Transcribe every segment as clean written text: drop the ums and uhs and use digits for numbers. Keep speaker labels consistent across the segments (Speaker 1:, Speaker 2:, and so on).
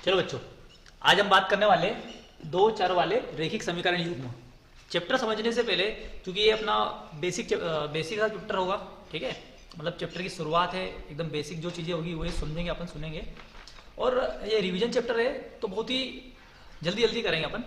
Speaker 1: चलो बच्चों, आज हम बात करने वाले दो चर वाले रैखिक समीकरण युग्म। चैप्टर समझने से पहले, क्योंकि ये अपना बेसिक का चैप्टर होगा, ठीक है, मतलब चैप्टर की शुरुआत है, एकदम बेसिक जो चीज़ें होगी वही समझेंगे अपन, सुनेंगे। और ये रिवीजन चैप्टर है तो बहुत ही जल्दी जल्दी करेंगे अपन।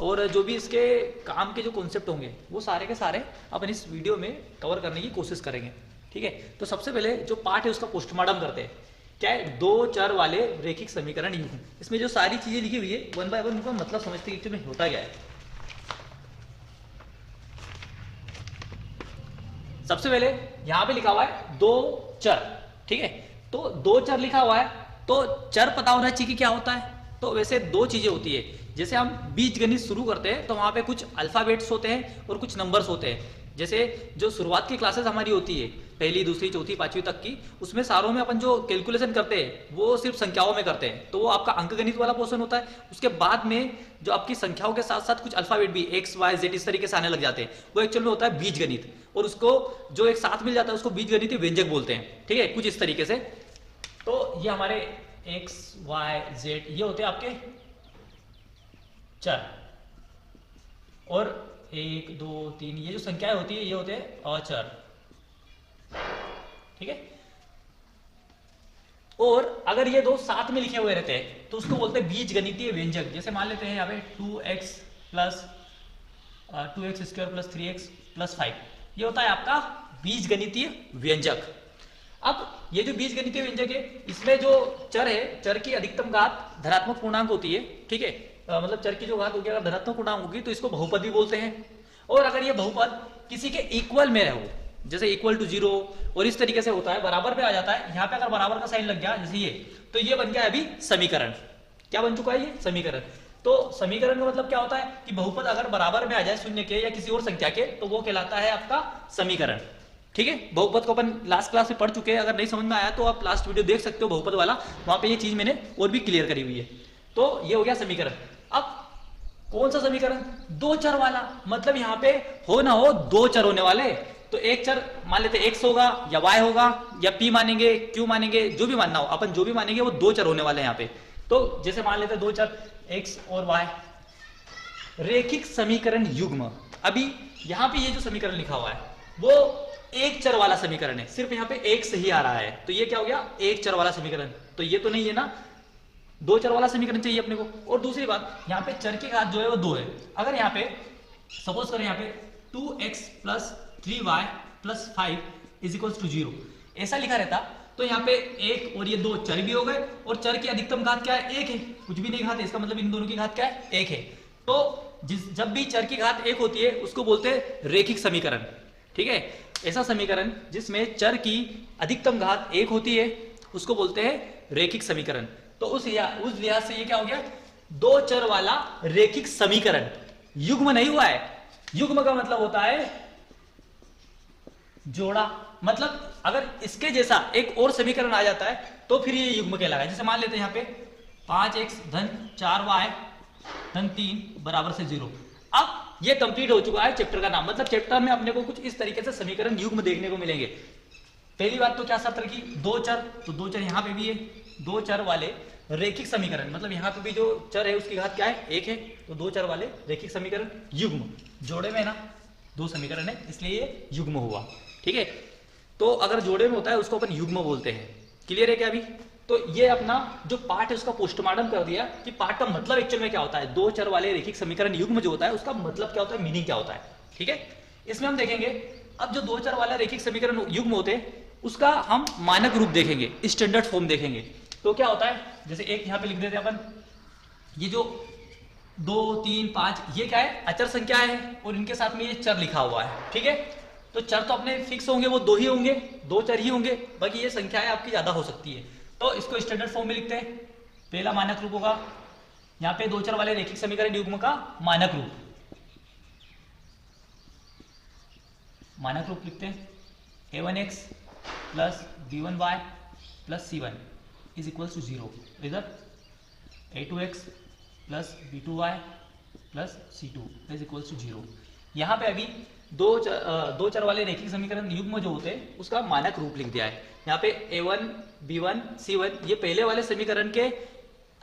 Speaker 1: और जो भी इसके काम के जो कॉन्सेप्ट होंगे वो सारे के सारे अपन इस वीडियो में कवर करने की कोशिश करेंगे, ठीक है। तो सबसे पहले जो पार्ट है उसका पोस्टमार्टम करते हैं। क्या है? दो चर वाले रैखिक समीकरण युग्म। इसमें जो सारी चीजें लिखी हुई है वन बाय वन उनका मतलब समझते हैं कि इसमें होता क्या है। सबसे पहले यहां पे लिखा हुआ है दो चर, ठीक है। तो दो चर लिखा हुआ है तो चर पता होना चाहिए कि क्या होता है। तो वैसे दो चीजें होती है, जैसे हम बीज गणित शुरू करते हैं तो वहां पे कुछ अल्फाबेट्स होते हैं और कुछ नंबर्स होते हैं। जैसे जो शुरुआत की क्लासेस हमारी होती है पहली दूसरी चौथी पांचवी तक की, उसमें सारों में अपन जो कैलकुलेशन करते हैं वो सिर्फ संख्याओं में करते हैं, तो वो आपका अंकगणित वाला पोर्शन होता है। उसके बाद में जो आपकी संख्याओं के साथ साथ कुछ अल्फाबेट भी एक्स वाई जेड इस तरीके से आने लग जाते हैं, वो एक्चुअल में होता है बीज गणित। और उसको जो एक साथ मिल जाता है उसको बीज गणितीय व्यंजक बोलते हैं, ठीक है, कुछ इस तरीके से। तो ये हमारे एक्स वाई जेड ये होते हैं आपके चर, और एक दो तीन ये जो संख्याएं होती है ये होते हैं अचर, ठीक है। और अगर ये दो साथ में लिखे हुए रहते हैं तो उसको बोलते हैं बीज गणितीय व्यंजक। जैसे मान लेते हैं यहाँ पे 2x plus 2x² plus 3x plus 5, ये होता है आपका बीज गणितीय व्यंजक। अब ये जो बीज गणितीय व्यंजक है इसमें जो चर है, चर की अधिकतम घात धनात्मक पूर्णांक होती है, ठीक है। मतलब चर की जो घात होगी अगर धनात्मक पूर्णांक होगी तो इसको बहुपद भी बोलते हैं। और अगर ये बहुपद किसी के इक्वल में हो, जैसे इक्वल टू 0 और इस तरीके से होता है, बराबर पे आ जाता है, यहाँ पे अगर बराबर का साइन लग गया जैसे ये, तो ये बन गया अभी समीकरण। क्या बन चुका है ये? समीकरण। तो समीकरण का मतलब क्या होता है कि बहुपद अगर बराबर में आ जाए शून्य के या किसी और संख्या के तो वो कहलाता है आपका समीकरण, ठीक है। बहुपद को अपन लास्ट क्लास में पढ़ चुके हैं, अगर नहीं समझ में आया तो आप लास्ट वीडियो देख सकते हो बहुपद वाला, वहां पे ये चीज मैंने और भी क्लियर करी हुई है। तो ये हो गया समीकरण। अब कौन सा समीकरण? दो चर वाला, मतलब यहाँ पे हो ना हो दो चर होने वाले। तो एक चर मान लेते x होगा या y होगा या p मानेंगे q मानेंगे, जो भी मानना हो अपन, जो भी मानेंगे वो दो चर होने वाले हैं यहाँ पे। तो जैसे मान लेते दो चर x और y, रैखिक समीकरण युग्म। अभी यहाँ पे ये जो समीकरण लिखा हुआ है वो एक चर वाला समीकरण है, सिर्फ यहाँ पे x ही आ रहा है, तो ये क्या हो गया? एक चर वाला समीकरण। तो ये तो नहीं है ना, दो चर वाला समीकरण चाहिए अपने को। और दूसरी बात, यहाँ पे चर की घात जो है वो दो है। अगर यहाँ पे सपोज करें यहाँ पे 2x plus 3y plus 5 is equals to 0 ऐसा लिखा रहता, तो यहाँ पे एक और ये दो चर भी हो गए, और चर की अधिकतम घात क्या है? एक है, कुछ भी नहीं घात है, इसका मतलब इन दोनों की घात क्या है? एक है। तो जब भी चर की घात एक होती है उसको बोलते हैं रैखिक समीकरण, ठीक है। ऐसा समीकरण जिसमें चर की अधिकतम घात एक होती है उसको बोलते हैं रैखिक समीकरण। तो उस लिहाज से ये क्या हो गया? दो चर वाला रैखिक समीकरण। युग्म नहीं हुआ है, युग्म का मतलब होता है जोड़ा। मतलब अगर इसके जैसा एक और समीकरण आ जाता है तो फिर ये युग्म कहलाएगा। जैसे मान लेते हैं यहाँ पे 5x धन 4y धन 3 बराबर से 0। अब ये कंप्लीट हो चुका है चैप्टर का नाम, मतलब चैप्टर में अपने को कुछ इस तरीके से समीकरण युग्म देखने को मिलेंगे। पहली बात तो क्या शर्त रखी? दो चर, तो दो चर यहाँ पे भी है, दो चर वाले रैखिक समीकरण, मतलब यहाँ पे भी जो चर है उसकी घात क्या है? एक है, तो दो चर वाले रैखिक समीकरण युग्म। जोड़े में ना दो समीकरण है इसलिए ये युग्म हुआ, ठीक है। तो अगर जोड़े में होता है उसको अपन युग्म बोलते हैं। क्लियर है क्या अभी? तो ये अपना जो पार्ट है उसका पोस्टमार्टम कर दिया कि पार्ट का मतलब एक्चुअल में क्या होता है, दो चर वाले रैखिक समीकरण युग्म जो होता है उसका मतलब क्या होता है, मीनिंग क्या होता है, ठीक है। इसमें हम देखेंगे अब जो दो चर वाला रैखिक समीकरण युग्म होते हैं उसका हम मानक रूप देखेंगे, स्टैंडर्ड फॉर्म देखेंगे। तो क्या होता है, जैसे एक यहाँ पे लिख देते हैं अपन, ये जो 2 3 5 ये क्या है? अचर संख्या है, और इनके साथ में ये चर लिखा हुआ है, ठीक है। तो चर तो अपने फिक्स होंगे, वो दो ही होंगे, दो चर ही होंगे, बाकी ये संख्याएं आपकी ज्यादा हो सकती है। तो इसको स्टैंडर्ड फॉर्म में लिखते हैं। पहला मानक रूप होगा यहाँ पे दो चर वाले रैखिक समीकरण युग्म का मानक रूप। मानक रूप लिखते हैं a1x plus b1y plus c1 is equals to 0। इधर a2x plus b2y plus c2 is equals to 0। यहाँ पे अभी दो चर वाले रैखिक समीकरण युग्म जो होते हैं उसका मानक रूप लिख दिया है। यहाँ पे a1 b1 c1 ये पहले वाले समीकरण के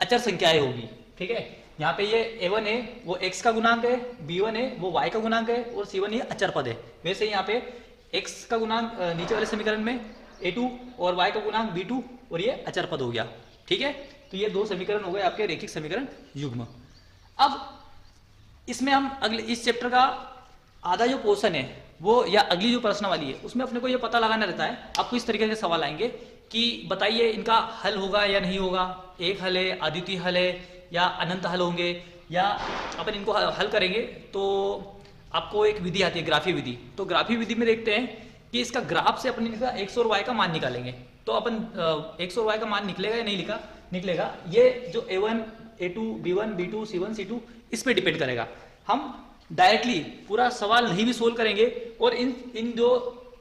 Speaker 1: अचर संख्याएं होगी। ठीक है, यहाँ पे ये a1 है वो x का गुणांक है, b1 है वो y का गुणांक है और c1 ये अचर पद है। वैसे ही यहाँ पे x का गुणांक नीचे वाले समीकरण में a2 और y का गुणांक b2 और ये अचर पद हो गया। ठीक है, तो ये दो समीकरण हो गए आपके रेखिक समीकरण युग्म। अब इसमें हम अगले इस चैप्टर का आधा जो पोर्शन है वो या अगली जो प्रश्न वाली है उसमें अपने को ये पता लगाना रहता है। आपको इस तरीके के सवाल आएंगे कि बताइए इनका हल होगा या नहीं होगा, एक हल है, अद्वितीय हल है या अनंत हल होंगे, या अपन इनको हल करेंगे तो आपको एक विधि आती है ग्राफी विधि। तो ग्राफी विधि में देखते हैं कि इसका ग्राफ से अपन इसका एक्स और वाई का मान निकालेंगे। तो अपन एक्स और वाई का मान निकलेगा या नहीं निकलेगा, ये जो a1 a2 b1 b2 c1 c2 इस पे डिपेंड करेगा। हम डायरेक्टली पूरा सवाल नहीं भी सोल्व करेंगे और इन जो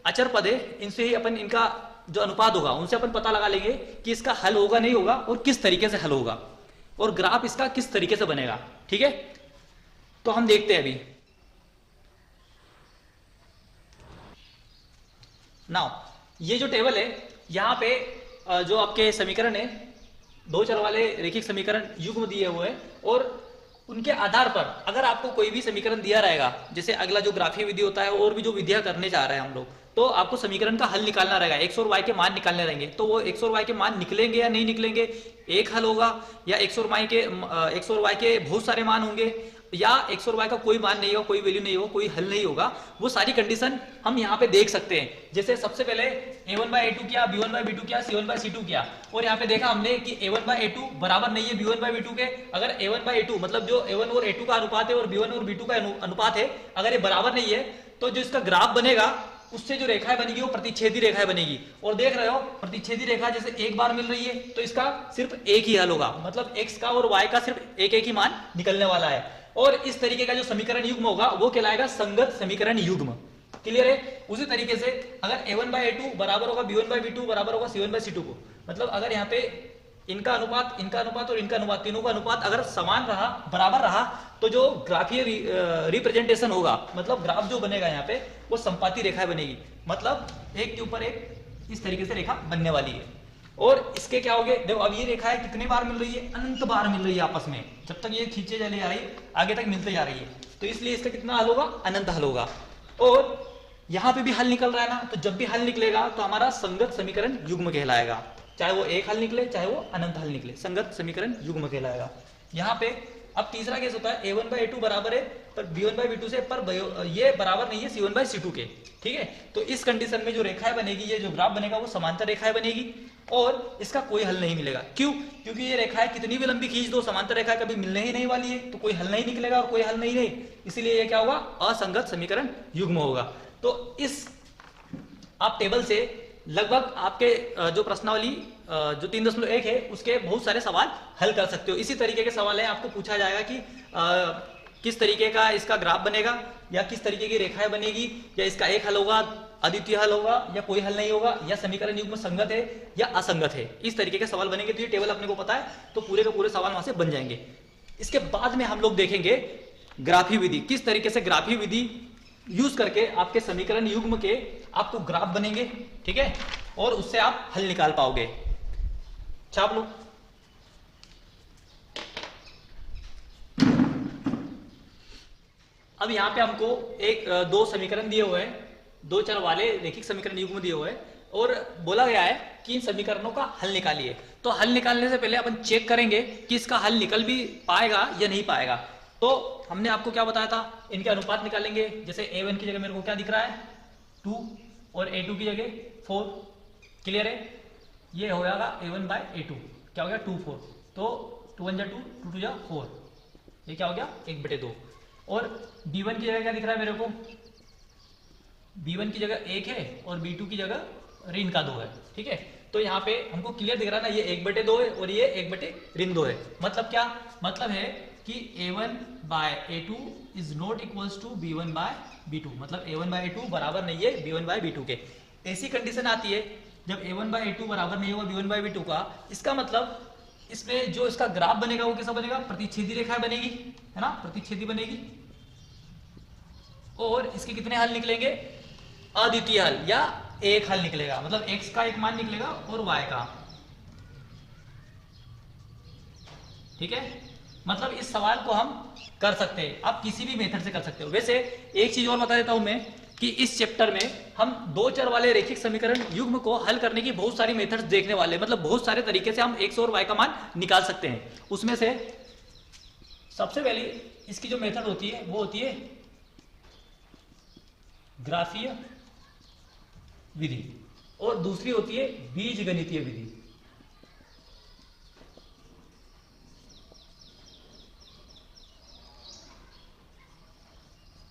Speaker 1: अचर पद है इनसे ही अपन इनका जो अनुपात होगा उनसे अपन पता लगा लेंगे कि इसका हल होगा नहीं होगा और किस तरीके से हल होगा और ग्राफ इसका किस तरीके से बनेगा। ठीक है, तो हम देखते हैं अभी। नाउ ये जो टेबल है यहाँ पे जो आपके समीकरण है दो चर वाले रेखिक समीकरण युग्म दिए हुए हैं और उनके आधार पर अगर आपको कोई भी समीकरण दिया रहेगा, जैसे अगला जो ग्राफीय विधि होता है और भी जो विधियां करने जा रहे हैं हम लोग, तो आपको समीकरण का हल निकालना रहेगा, एक्स और वाई के मान निकालने रहेंगे। तो वो एक्स और वाई के मान निकलेंगे या नहीं निकलेंगे, एक हल होगा या एक्स और वाई के बहुत सारे मान होंगे या एक्स और वाई का कोई मान नहीं होगा, कोई वैल्यू नहीं होगा, कोई हल नहीं होगा, वो सारी कंडीशन हम यहाँ पे देख सकते हैं। जैसे सबसे पहले a1/a2 किया, b1/b2 किया, c1/c2 किया और यहाँ पे देखा हमने कि a1/a2 बराबर नहीं है b1/b2 के। अगर a1/a2 मतलब जो a1 और a2 का अनुपात है और b1 और b2 का अनुपात है, अगर ये बराबर नहीं है तो जो इसका ग्राफ बनेगा उससे जो रेखाएं बनेगी वो प्रतिच्छेदी रेखाएं बनेगी। और देख रहे हो प्रतिच्छेदी रेखा जैसे एक बार मिल रही है तो इसका सिर्फ एक ही हल होगा, मतलब x का और y का सिर्फ एक एक ही मान निकलने वाला है। और इस तरीके का जो समीकरण युग्म होगा वो कहलाएगा संगत समीकरण युग्म। क्लियर है? उसी तरीके से अगर a1/a2 बराबर होगा b1/b2 बराबर होगा c1/c2 को, मतलब अगर यहाँ पे इनका अनुपात और इनका अनुपात, तीनों का अनुपात अगर समान रहा, बराबर रहा, तो जो ग्राफीय रिप्रेजेंटेशन होगा, मतलब ग्राफ जो बनेगा यहाँ पे वो संपाती रेखाएं बनेगी, मतलब एक के ऊपर एक इस तरीके से रेखा बनने वाली है। और इसके क्या हो गए, देखो अब ये रेखाएं कितनी बार मिल रही है, अनंत बार मिल रही है आपस में, जब तक ये खींचे चले जा रही है आगे तक मिलते जा रही है, तो इसलिए इसका कितना हल होगा, अनंत हल होगा। और यहाँ पे भी हल निकल रहा है ना, तो जब भी हल निकलेगा तो हमारा संगत समीकरण युग्म कहलाएगा, चाहे वो एक हल निकले चाहे वो अनंत हल निकले, संगत समीकरण युग्म कहलाएगा। यहाँ पे अब तीसरा केस होता है a1/a2 बराबर है पर b1/b2 से, पर ये बराबर नहीं है c1/c2 के। ठीक है, तो इस कंडीशन में जो रेखाएं बनेगी, ये जो ग्राफ बनेगा वो समांतर रेखाएं बनेगी और इसका कोई हल नहीं मिलेगा। क्यों? क्योंकि ये रेखाएं कितनी भी लंबी खींच दो, समांतर रेखाएं कभी मिलने ही नहीं वाली है, तो कोई हल नहीं निकलेगा और कोई हल नहीं है, इसीलिए ये क्या होगा, असंगत समीकरण युग्म होगा। तो इस आप टेबल से लगभग आपके जो प्रश्नावली जो 3.1 है उसके बहुत सारे सवाल हल कर सकते हो। इसी तरीके के सवाल है, आपको पूछा जाएगा कि किस तरीके का इसका ग्राफ बनेगा या किस तरीके की रेखाएं बनेगी, या इसका एक हल होगा, अद्वितीय हल होगा या कोई हल नहीं होगा, या समीकरण युग्म संगत है या असंगत है। इस तरीके के सवाल बनेंगे। तो ये टेबल अपने को पता है तो पूरे के पूरे सवाल वहां से बन जाएंगे। इसके बाद में हम लोग देखेंगे ग्राफी विधि, किस तरीके से ग्राफी विधि यूज करके आपके समीकरण युग्म के आपको ग्राफ बनेंगे। ठीक है, और उससे आप हल निकाल पाओगे। छाप लो। अब यहां पे हमको दो समीकरण दिए हुए हैं, दो चर वाले रेखिक समीकरण युग्म दिए हुए हैं और बोला गया है कि इन समीकरणों का हल निकालिए। तो हल निकालने से पहले अपन चेक करेंगे कि इसका हल निकल भी पाएगा या नहीं पाएगा। तो हमने आपको क्या बताया था, इनके अनुपात निकालेंगे। जैसे a1 की जगह मेरे को क्या दिख रहा है 2 और a2 की जगह 4। क्लियर है? ये हो जाएगा a1/a2, क्या हो गया 2 4, तो 2 1 2 2 2 4, ये क्या हो गया 1/2। और b1 की जगह क्या दिख रहा है मेरे को, b1 की जगह 1 है और b2 की जगह ऋण का 2 है। ठीक है, तो यहाँ पे हमको क्लियर दिख रहा है ना, ये 1/2 है और ये 1/2 है। मतलब क्या मतलब है कि a1/a2 is not equals to b1/b2, मतलब a1/a2 बराबर नहीं है b1/b2 के। ऐसी कंडीशन आती है जब a1/a2 बराबर नहीं होगा b1/b2 का, इसका मतलब इसमें जो इसका ग्राफ बनेगा वो कैसा बनेगा, प्रतिच्छेदी रेखा बनेगी, है ना, प्रतिच्छेदी बनेगी। और इसके कितने हल निकलेंगे, अद्वितीय हल या एक हल निकलेगा, मतलब x का एक मान निकलेगा और y का। ठीक है, मतलब इस सवाल को हम कर सकते हैं, आप किसी भी मेथड से कर सकते हो। वैसे एक चीज और बता देता हूं मैं कि इस चैप्टर में हम दो चर वाले रैखिक समीकरण युग्म को हल करने की बहुत सारी मेथड्स देखने वाले हैं, मतलब बहुत सारे तरीके से हम x और y का मान निकाल सकते हैं। उसमें से सबसे पहली इसकी जो मेथड होती है वो होती है ग्राफीय विधि, और दूसरी होती है बीजगणितीय विधि।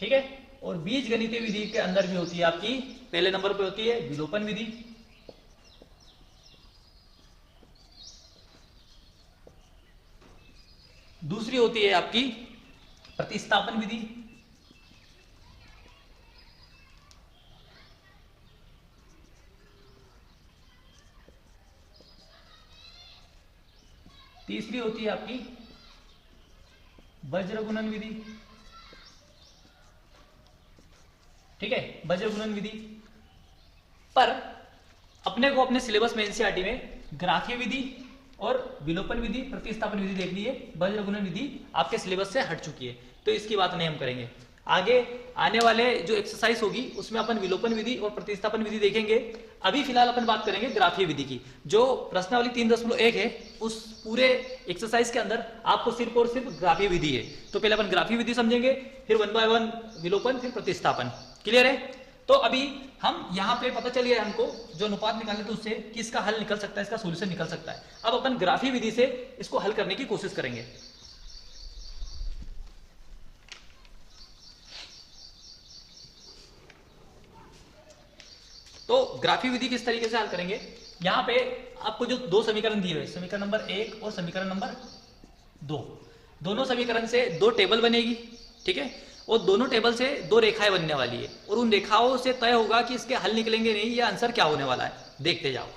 Speaker 1: ठीक है, और बीजगणितीय विधि के अंदर भी होती है आपकी, पहले नंबर पे होती है विलोपन विधि, दूसरी होती है आपकी प्रतिस्थापन विधि, तीसरी होती है आपकी वज्रगुणन विधि। ठीक है, वज्रगुणन विधि पर अपने को अपने सिलेबस में एनसीईआरटी में ग्राफीय विधि और विलोपन विधि, प्रतिस्थापन विधि देखनी है। वज्रगुणन विधि आपके सिलेबस से हट चुकी है, तो इसकी बात नहीं हम करेंगे। आगे आने वाले जो एक्सरसाइज होगी उसमें अपन विलोपन विधि और प्रतिस्थापन विधि देखेंगे। अभी फिलहाल अपन बात करेंगे ग्राफीय विधि की। जो प्रश्नावली 3.1 है उस पूरे एक्सरसाइज के अंदर आपको सिर्फ और सिर्फ ग्राफीय विधि है। तो पहले अपन ग्राफीय विधि समझेंगे, फिर 1 बाय 1 विलोपन, फिर प्रतिस्थापन। क्लियर है? तो अभी हम यहाँ पे पता चल गया हमको जो अनुपात निकालने थे उससे कि इसका हल निकल सकता है, इसका सॉल्यूशन निकल सकता है। अब अपन ग्राफीय विधि से इसको हल करने की कोशिश करेंगे। तो ग्राफीय विधि किस तरीके से हल करेंगे, यहाँ पे आपको जो दो समीकरण दिए हुए, समीकरण नंबर 1 और समीकरण नंबर 2, दोनों समीकरण से दो टेबल बनेगी। ठीक है, और दोनों टेबल से दो रेखाएं बनने वाली है, और उन रेखाओं से तय होगा कि इसके हल निकलेंगे नहीं या आंसर क्या होने वाला है, देखते जाओ।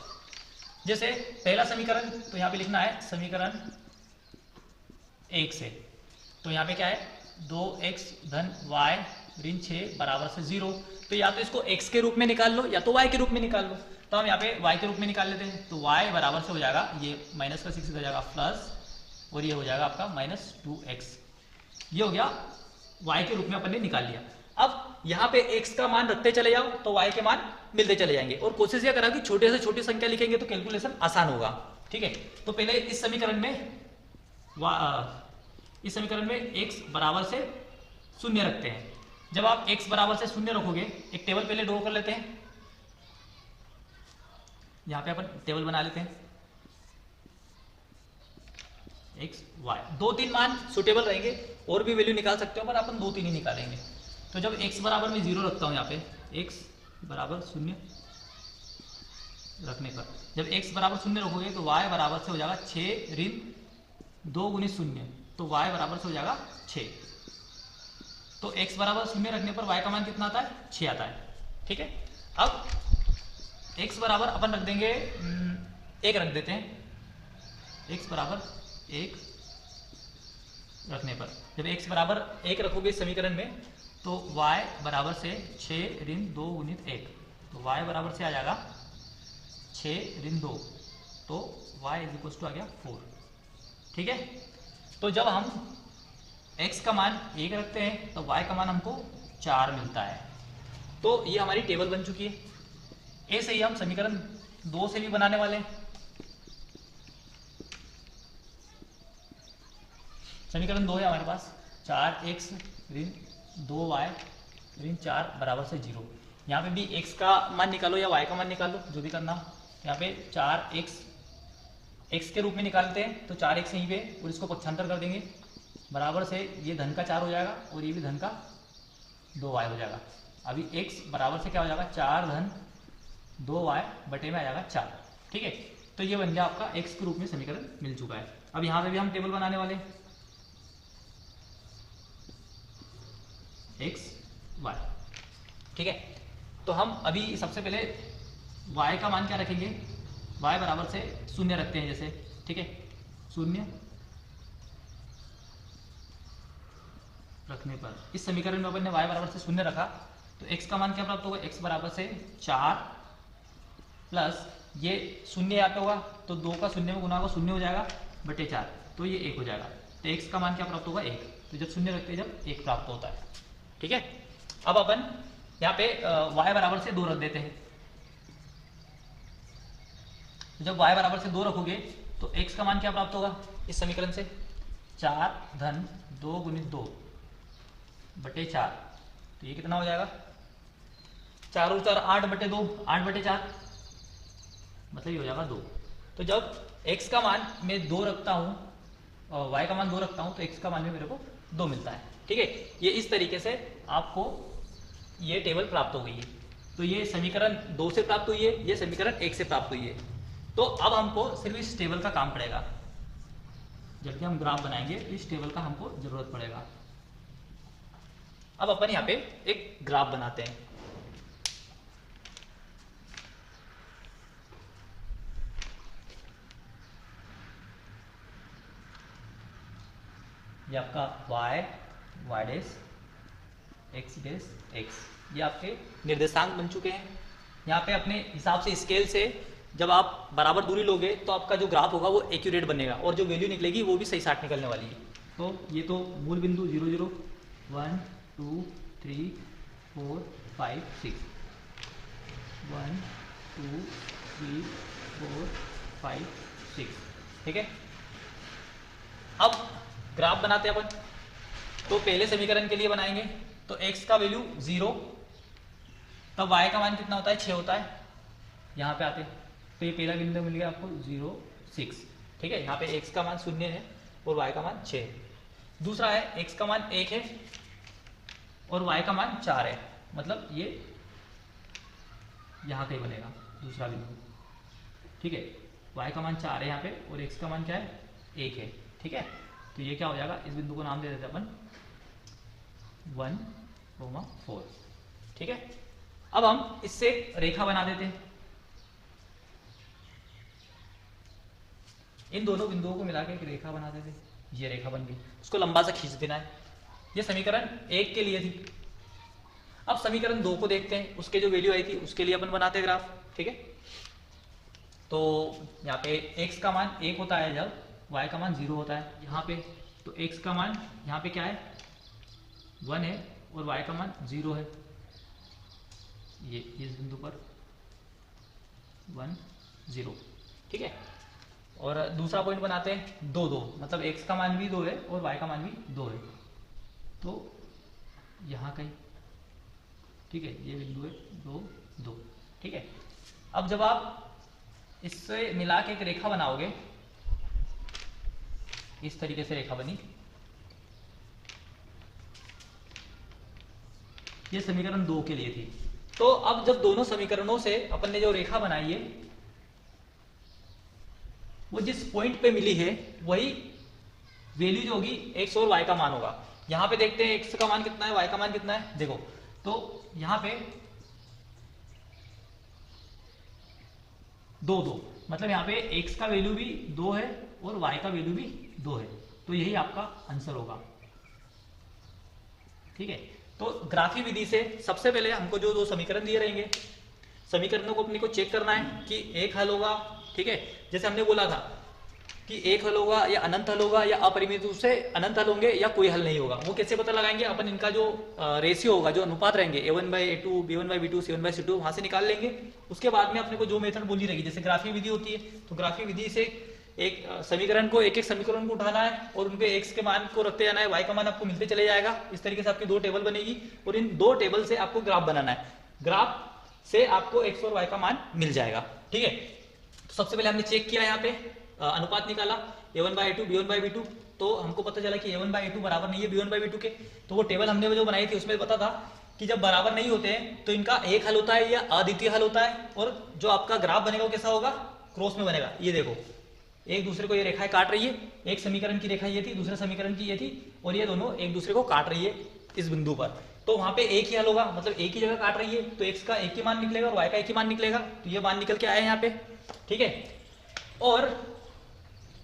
Speaker 1: जैसे पहला समीकरण तो यहाँ पे लिखना है समीकरण 1 से, तो यहाँ पे क्या है 2x धन y ऋण 6 बराबर से 0। तो या तो इसको x के रूप में निकाल लो या तो y के रूप में निकाल लो। तो हम यहाँ पे y के रूप में निकाल लेते हैं, तो y बराबर से हो जाएगा ये माइनस का 6 हो जाएगा प्लस, और ये हो जाएगा आपका माइनस 2x। ये हो गया y के रूप में अपन ने निकाल लिया। अब यहाँ पे x का मान रखते चले जाओ तो y के मान मिलते चले जाएंगे, और कोशिश यह करा कि छोटे से छोटी संख्या लिखेंगे तो कैलकुलेशन आसान होगा। ठीक है, तो पहले इस समीकरण में x बराबर से 0 रखते हैं। जब आप x बराबर से 0 रखोगे, एक टेबल पहले ड्रॉ कर लेते हैं। यहाँ पे अपन टेबल बना लेते हैं x y, 2-3 मान सुटेबल रहेंगे, और भी वैल्यू निकाल सकते हो पर अपन 2-3 ही निकालेंगे। तो जब x बराबर में 0 रखता हूँ, यहाँ पे x बराबर 0 रखने पर, जब x बराबर 0 रखोगे तो y बराबर से हो जाएगा 6 ऋण 2 गुणित 0, तो y बराबर से हो जाएगा 6। तो x बराबर 0 रखने पर y का मान कितना आता है, 6 आता है। ठीक है, अब x बराबर अपन रख देंगे 1 रख देते हैं, x बराबर 1 रखने पर, जब x बराबर 1 रखोगे इस समीकरण में तो y बराबर से 6 ऋण 2 गुणित 1, तो y बराबर से आ जाएगा 6 ऋण 2, तो y इज इक्वल टू आ गया 4। ठीक है, तो जब हम x का मान 1 रखते हैं तो y का मान हमको 4 मिलता है। तो ये हमारी टेबल बन चुकी है। ऐसे ही हम समीकरण 2 से भी बनाने वाले हैं। समीकरण 2 है हमारे पास, 4x ऋण 2y ऋण 4 बराबर से 0। यहाँ पे भी x का मान निकालो या y का मान निकालो, जो भी करना हो। यहाँ पे 4x x के रूप में निकालते हैं, तो 4x यहीं पे, और इसको पक्षांतर कर देंगे, बराबर से ये धन का 4 हो जाएगा और ये भी धन का 2y हो जाएगा। अभी x बराबर से क्या हो जाएगा, 4 धन 2y बटे में आ जाएगा 4। ठीक है, तो ये बन गया आपका x के रूप में समीकरण मिल चुका है। अब यहाँ पे भी हम टेबल बनाने वाले हैं, x y। ठीक है, तो हम अभी सबसे पहले y का मान क्या रखेंगे, y बराबर से 0 रखते हैं जैसे। ठीक है, 0 रखने पर इस समीकरण में अपन ने y बराबर से 0 रखा, तो x का मान क्या प्राप्त होगा, x बराबर से 4 प्लस ये 0 यहाँ पे होगा तो 2 का 0 में गुना होगा, 0 हो जाएगा बटे 4। तो ये 1 हो जाएगा। तो x का मान क्या प्राप्त होगा 1। तो जब शून्य रखते हैं जब 1 प्राप्त होता है। ठीक है, अब अपन यहाँ पे y बराबर से 2 रख देते हैं। जब y बराबर से 2 रखोगे तो x का मान क्या प्राप्त होगा इस समीकरण से 4 धन 2 गुणित 2 बटे 4। तो ये कितना हो जाएगा 4 और 4 8 बटे 2 8 बटे 4 मतलब ये हो जाएगा 2। तो जब x का मान मैं 2 रखता हूँ और y का मान 2 रखता हूँ तो x का मान भी मेरे को 2 मिलता है। ठीक है, ये इस तरीके से आपको ये टेबल प्राप्त हो गई है। तो ये समीकरण 2 से प्राप्त हुई है, ये समीकरण 1 से प्राप्त हुई है। तो अब हमको सिर्फ इस टेबल का काम पड़ेगा। जब भी हम ग्राफ बनाएंगे इस टेबल का हमको जरूरत पड़ेगा। अब अपन यहाँ पे एक ग्राफ बनाते हैं। ये आपका y dash x dash x ये आपके निर्देशांक बन चुके हैं। यहाँ पे अपने हिसाब से स्केल से जब आप बराबर दूरी लोगे तो आपका जो ग्राफ होगा वो एक्यूरेट बनेगा और जो वैल्यू निकलेगी वो भी सही साठ निकलने वाली है। तो ये तो मूल बिंदु 0 0 1 2 3 4 5 6 1 2 3 4 5 6। ठीक है, अब ग्राफ बनाते हैं अपन। तो पहले समीकरण के लिए बनाएंगे तो x का वैल्यू 0, तब y का मान कितना होता है 6 होता है। यहाँ पे आते हैं तो ये पहला बिंदु मिल गया आपको 0 6। ठीक है, यहाँ पे x का मान 0 है और y का मान 6 है। दूसरा है x का मान 1 है और y का मान 4 है, मतलब ये यहाँ कहीं बनेगा दूसरा बिंदु। ठीक है, y का मान 4 है यहाँ पे और x का मान क्या है 1 है। ठीक है, तो ये क्या हो जाएगा, इस बिंदु को नाम दे देते हैं अपन 1, 4। ठीक है, अब हम इससे रेखा बना देते हैं। इन दोनों बिंदुओं को मिला के एक रेखा बना देते हैं। ये रेखा बन गई, उसको लंबा सा खींच देना है। ये समीकरण 1 के लिए थी। अब समीकरण 2 को देखते हैं, उसके जो वैल्यू आई थी उसके लिए अपन बनाते हैं ग्राफ। ठीक है, तो यहाँ पे x का मान 1 होता है जब y का मान 0 होता है। यहाँ पे तो x का मान यहाँ पे क्या है 1 है और y का मान 0 है। ये इस बिंदु पर 1 0। ठीक है, और दूसरा पॉइंट बनाते हैं 2 2, मतलब x का मान भी 2 है और y का मान भी 2 है। तो यहाँ कहीं ठीक है, ये बिंदु है 2 2। ठीक है, अब जब आप इससे मिला के एक रेखा बनाओगे, इस तरीके से रेखा बनी। ये समीकरण 2 के लिए थी। तो अब जब दोनों समीकरणों से अपन ने जो रेखा बनाई है वो जिस पॉइंट पे मिली है वही वैल्यू जो होगी x और y का मान होगा। यहां पे देखते हैं x का मान कितना है, y का मान कितना है। देखो तो यहां पे 2 2, मतलब यहाँ पे x का वैल्यू भी 2 है और y का वैल्यू भी 2 है। तो यही आपका आंसर होगा। ठीक है, तो ग्राफी विधि से सबसे पहले हमको जो दो समीकरण दिए रहेंगे, समीकरणों को अपने को चेक करना है कि एक हल होगा। ठीक है, जैसे हमने बोला था कि एक हल होगा या अनंत हल होगा या अपरिमित रूप से अनंत हल होंगे या कोई हल नहीं होगा। वो कैसे पता लगाएंगे, अपन इनका जो रेशियो होगा, जो अनुपात रहेंगे a1/a2 b1/b2 c1/c2 वहां से निकाल लेंगे। उसके बाद में अपने को जो मेथड बोली रहेगी, जैसे ग्राफी विधि होती है तो ग्राफी विधि से एक समीकरण को एक समीकरण को उठाना है और उनके x के मान को रखते जाना है, y का मान आपको मिलते चले जाएगा। इस तरीके से आपकी 2 टेबल बनेगी और इन 2 टेबल से आपको ग्राफ बनाना है। ग्राफ से आपको x और y का मान मिल जाएगा। ठीक है, तो सबसे पहले हमने चेक किया, यहाँ पे अनुपात निकाला a1/a2 b1/b2। तो हमको पता चला कि a1/a2 बराबर नहीं है b1/b2 के। तो वो टेबल हमने जो बनाई थी उसमें पता था कि जब बराबर नहीं होते हैं तो इनका एक हल होता है या अद्वितीय हल होता है, और जो आपका ग्राफ बनेगा वो कैसा होगा, क्रॉस में बनेगा। ये देखो एक दूसरे को ये रेखाएं काट रही है, एक समीकरण की रेखा ये थी, दूसरे समीकरण की ये थी, और ये दोनों एक दूसरे को काट रही है इस बिंदु पर। तो वहां पे एक ही हल होगा, मतलब एक ही जगह काट रही है, तो x का एक ही मान निकलेगा और y का एक ही मान निकलेगा। तो ये मान निकल के आया यहाँ पे। ठीक है, और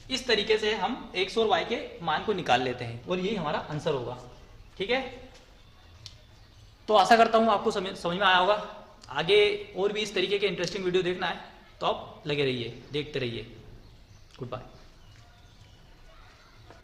Speaker 1: इस तरीके से हम x और y के मान को निकाल लेते हैं और यही हमारा आंसर होगा। ठीक है, तो आशा करता हूं आपको समझ में आया होगा। आगे और भी इस तरीके के इंटरेस्टिंग वीडियो देखना है तो आप लगे रहिए, देखते रहिए। Good bye.